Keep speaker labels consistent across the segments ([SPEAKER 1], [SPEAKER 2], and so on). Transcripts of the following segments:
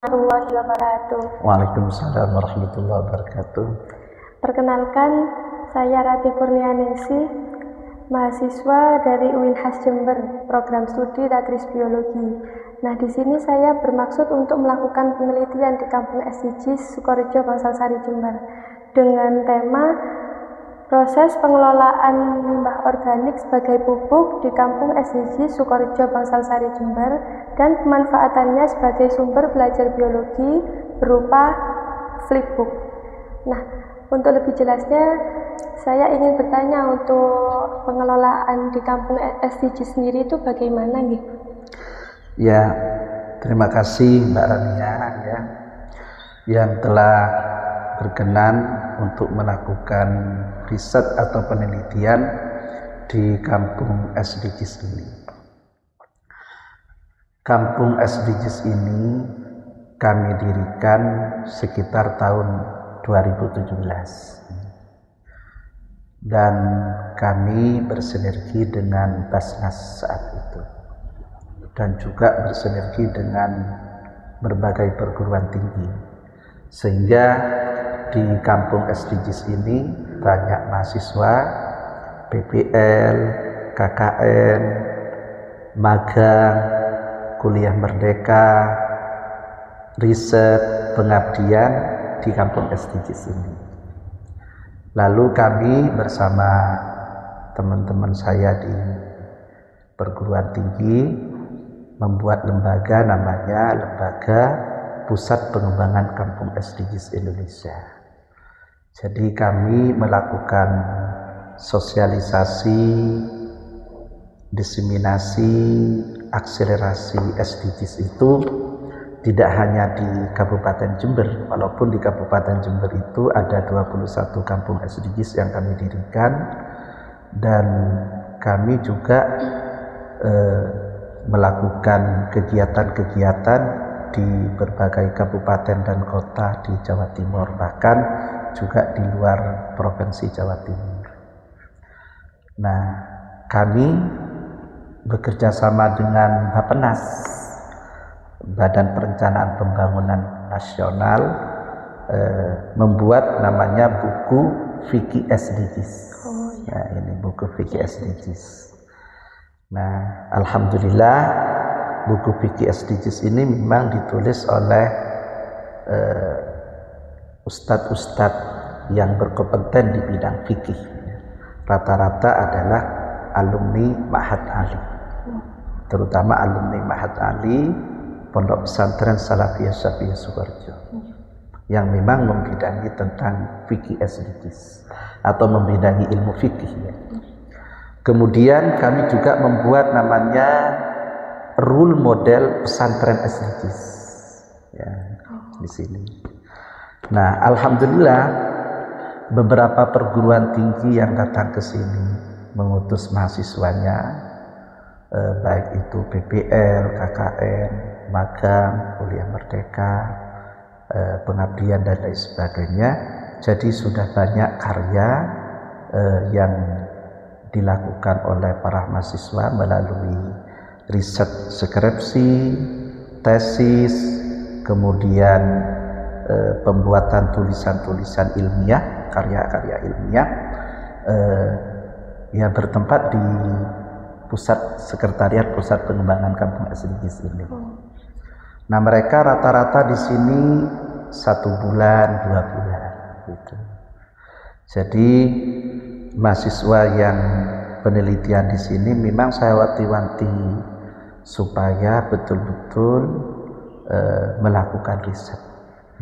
[SPEAKER 1] Warahmatullahi wabarakatuh.
[SPEAKER 2] Waalaikumsalam warahmatullahi wabarakatuh.
[SPEAKER 1] Perkenalkan, saya Rati Kurnianesi, mahasiswa dari UINHAS Jember, program studi Tatris Biologi. Nah, di sini saya bermaksud untuk melakukan penelitian di Kampung SDGs Sukorejo Bangsal-Sari Jember dengan tema proses pengelolaan limbah organik sebagai pupuk di Kampung SDGs Sukorejo Bangsal-Sari Jember dan pemanfaatannya sebagai sumber belajar biologi berupa flipbook. Nah, untuk lebih jelasnya, saya ingin bertanya untuk pengelolaan di Kampung SDGs sendiri itu bagaimana, gitu?
[SPEAKER 2] Ya, terima kasih Mbak Rania ya, yang telah berkenan untuk melakukan riset atau penelitian di Kampung SDGs ini. Kampung SDGs ini kami dirikan sekitar tahun 2017 dan kami bersinergi dengan Basnas saat itu dan juga bersinergi dengan berbagai perguruan tinggi, sehingga di Kampung SDGs ini banyak mahasiswa, PPL, KKN, magang, kuliah merdeka, riset, pengabdian di Kampung SDGs ini. Lalu kami bersama teman-teman saya di perguruan tinggi membuat lembaga namanya Lembaga Pusat Pengembangan Kampung SDGs Indonesia. Jadi kami melakukan sosialisasi, diseminasi, akselerasi SDGs itu tidak hanya di Kabupaten Jember, walaupun di Kabupaten Jember itu ada 21 kampung SDGs yang kami dirikan, dan kami juga melakukan kegiatan-kegiatan di berbagai kabupaten dan kota di Jawa Timur, bahkan juga di luar Provinsi Jawa Timur. Nah, kami bekerja sama dengan Bappenas, Badan Perencanaan Pembangunan Nasional, membuat namanya buku Fikih SDGs. Nah, ini buku Fikih SDGs. Nah, alhamdulillah buku Fikih SDGs ini memang ditulis oleh ustadz-ustadz yang berkompeten di bidang fikih. Rata-rata adalah alumni Ma'had Ali, terutama alumni Ma'had Ali Pondok Pesantren Salafiyah Syafiyah Sukorejo, yang memang membidangi tentang fikih SDGs atau membidangi ilmu fikih ya. Kemudian kami juga membuat namanya rule model pesantren SDGs ya, di sini. Nah, alhamdulillah beberapa perguruan tinggi yang datang ke sini mengutus mahasiswanya, baik itu PPL, KKN, magang, kuliah merdeka, pengabdian dan lain sebagainya. Jadi sudah banyak karya yang dilakukan oleh para mahasiswa melalui riset skripsi, tesis, kemudian pembuatan tulisan-tulisan ilmiah, karya-karya ilmiah, ya bertempat di Sekretariat Pusat Pengembangan Kampung SDGs ini. Nah, mereka rata-rata di sini 1 bulan, 2 bulan gitu. Jadi mahasiswa yang penelitian di sini memang saya wanti-wanti supaya betul-betul melakukan riset.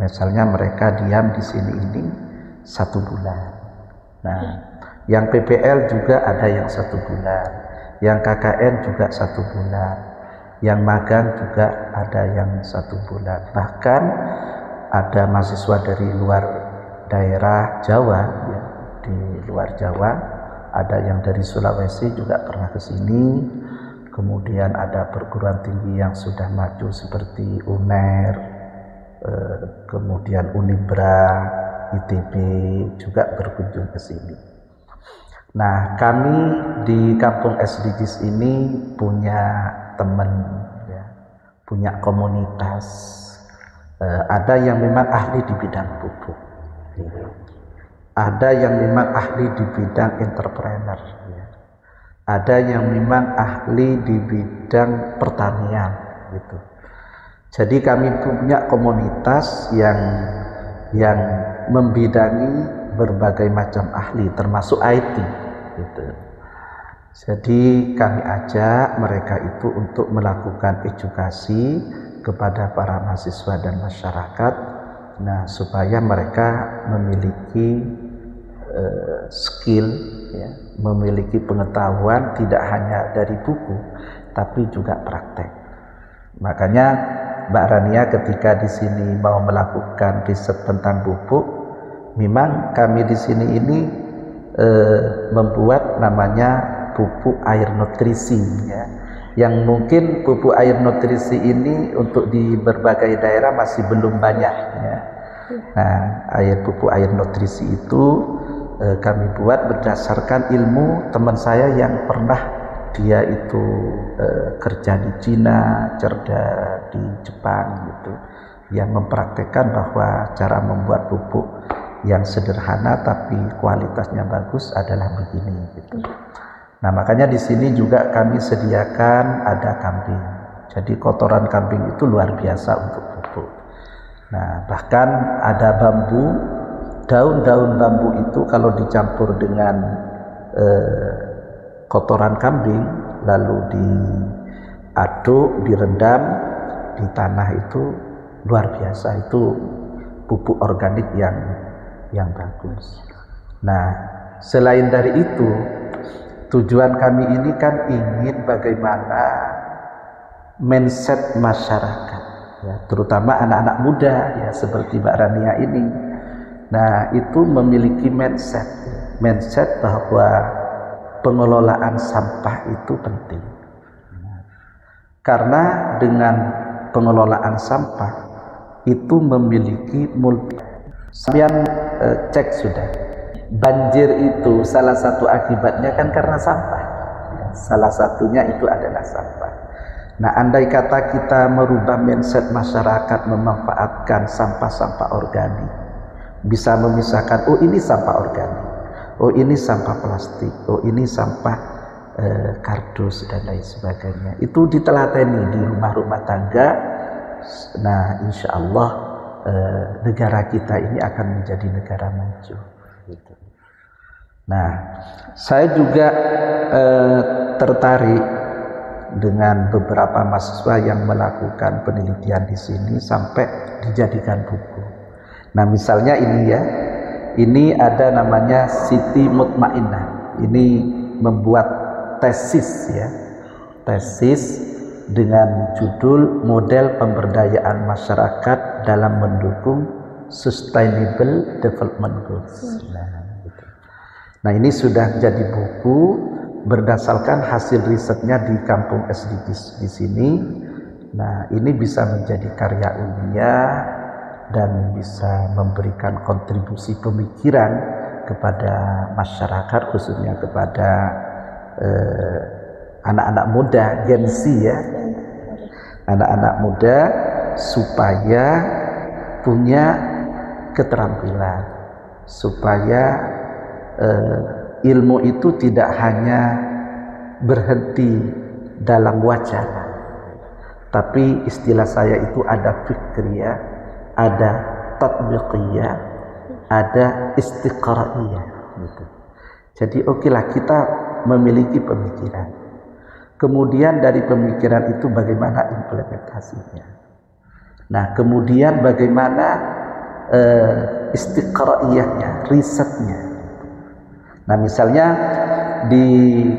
[SPEAKER 2] Misalnya mereka diam di sini ini 1 bulan. Nah, yang PPL juga ada yang 1 bulan, yang KKN juga 1 bulan, yang magang juga ada yang 1 bulan. Bahkan ada mahasiswa dari luar daerah Jawa ya, di luar Jawa, ada yang dari Sulawesi juga pernah ke sini. Kemudian ada perguruan tinggi yang sudah maju seperti UNER, kemudian Unibra, ITB juga berkunjung ke sini. Nah, kami di Kampung SDGs ini punya teman ya, punya komunitas Ada yang memang ahli di bidang pupuk, ada yang memang ahli di bidang entrepreneur, ada yang memang ahli di bidang pertanian gitu. Jadi kami punya komunitas yang membidangi berbagai macam ahli termasuk IT gitu. Jadi kami ajak mereka itu untuk melakukan edukasi kepada para mahasiswa dan masyarakat, nah supaya mereka memiliki skill, memiliki pengetahuan tidak hanya dari buku tapi juga praktek. Makanya Mbak Rania ketika di sini mau melakukan riset tentang pupuk, memang kami di sini ini membuat namanya pupuk air nutrisi, yang mungkin pupuk air nutrisi ini untuk di berbagai daerah masih belum banyak, Nah, pupuk air nutrisi itu kami buat berdasarkan ilmu teman saya yang pernah dia itu kerja di Cina, kerja di Jepang gitu, yang mempraktekkan bahwa cara membuat pupuk yang sederhana tapi kualitasnya bagus adalah begini gitu. Nah, makanya di sini juga kami sediakan ada kambing. Jadi kotoran kambing itu luar biasa untuk pupuk. Nah, bahkan ada bambu, daun-daun bambu itu kalau dicampur dengan kotoran kambing lalu diaduk, direndam di tanah itu luar biasa, itu pupuk organik yang bagus. Nah, selain dari itu, tujuan kami ini kan ingin bagaimana mindset masyarakat, terutama anak-anak muda seperti Mbak Rania ini. Nah, itu memiliki mindset bahwa pengelolaan sampah itu penting. Karena dengan pengelolaan sampah itu memiliki Sampeyan cek sudah. Banjir itu salah satu akibatnya kan karena sampah. Salah satunya itu adalah sampah. Nah, andai kata kita merubah mindset masyarakat memanfaatkan sampah-sampah organik, bisa memisahkan, oh ini sampah organik, oh ini sampah plastik, oh ini sampah kardus dan lain sebagainya. Itu ditelateni di rumah-rumah tangga. Nah, insya Allah negara kita ini akan menjadi negara maju. Gitu. Nah, saya juga tertarik dengan beberapa mahasiswa yang melakukan penelitian di sini sampai dijadikan buku. Nah, misalnya ini ada namanya Siti Mutmainnah. Ini membuat tesis dengan judul Model Pemberdayaan Masyarakat dalam Mendukung Sustainable Development Goals. Nah, ini sudah jadi buku berdasarkan hasil risetnya di kampung SDGs di sini. Nah, ini bisa menjadi karya ilmiah dan bisa memberikan kontribusi pemikiran kepada masyarakat, khususnya kepada anak-anak muda, Gen Z anak-anak muda, supaya punya keterampilan, supaya ilmu itu tidak hanya berhenti dalam wacana, tapi istilah saya itu ada fikriyah, ada tatbiqiyah, ada istiqraiyah gitu. Jadi okelah kita memiliki pemikiran, kemudian dari pemikiran itu bagaimana implementasinya. Nah, kemudian bagaimana istiqraiyahnya, risetnya. Nah, misalnya di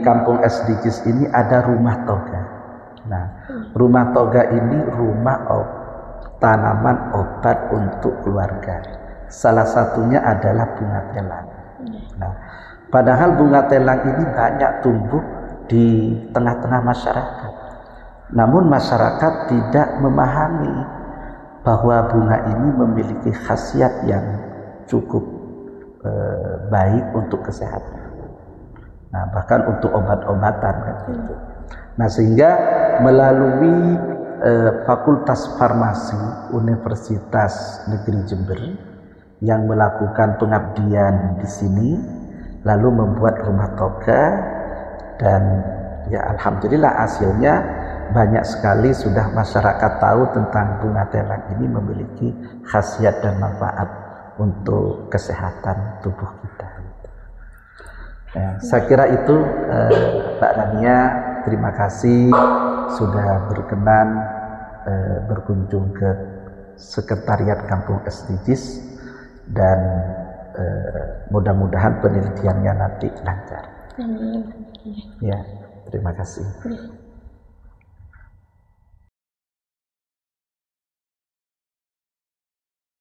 [SPEAKER 2] kampung SDGs ini ada rumah toga. Nah, rumah toga ini rumah tanaman obat untuk keluarga. Salah satunya adalah bunga telang. Nah, padahal bunga telang ini banyak tumbuh di tengah-tengah masyarakat. Namun masyarakat tidak memahami bahwa bunga ini memiliki khasiat yang cukup baik untuk kesehatan. Nah, bahkan untuk obat-obatan kan gitu. Nah, sehingga melalui Fakultas Farmasi Universitas Negeri Jember yang melakukan pengabdian di sini, lalu membuat rumah toga, dan ya alhamdulillah hasilnya banyak sekali sudah masyarakat tahu tentang bunga telang ini memiliki khasiat dan manfaat untuk kesehatan tubuh kita. Ya, saya kira itu Mbak Rania, terima kasih sudah berkenan berkunjung ke Sekretariat Kampung SDGs, dan mudah-mudahan penelitiannya nanti lancar.
[SPEAKER 1] Amin.
[SPEAKER 2] Ya, terima kasih.